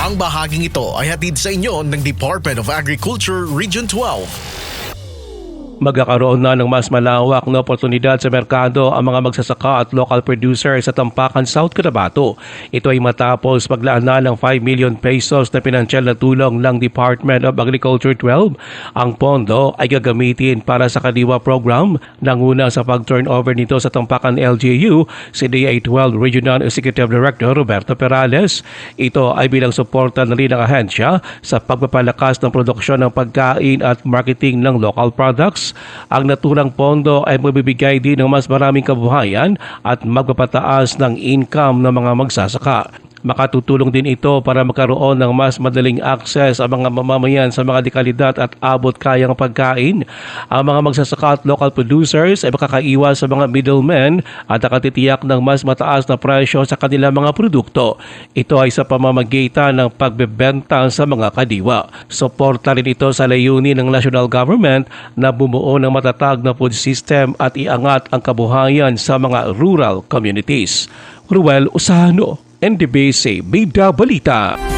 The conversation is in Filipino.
Ang bahaging ito ay hatid sa inyo ng Department of Agriculture Region 12. Magkakaroon na ng mas malawak na oportunidad sa merkado ang mga magsasaka at local producers sa Tampakan, South Cotabato. Ito ay matapos paglaan na ng 5 million pesos na pinansyal na tulong ng Department of Agriculture 12. Ang pondo ay gagamitin para sa Kadiwa program. Nanguna sa pag-turnover nito sa Tampakan LGU si DA12 Regional Executive Director Roberto Perales. Ito ay bilang suporta na rin ng ahensya sa pagpapalakas ng produksyon ng pagkain at marketing ng local products. Ang naturang pondo ay magbibigay din ng mas maraming kabuhayan at magpapataas ng income ng mga magsasaka. Makatutulong din ito para magkaroon ng mas madaling access ang mga mamamayan sa mga dekalidad at abot kayang pagkain. Ang mga magsasaka at local producers ay makakaiwas sa mga middlemen at nakatitiyak ng mas mataas na presyo sa kanilang mga produkto. Ito ay sa pamamagitan ng pagbebenta sa mga kadiwa. Suporta rin ito sa layunin ng national government na bumuo ng matatag na food system at iangat ang kabuhayan sa mga rural communities. Ruel Usano, NDBC Bida Balita.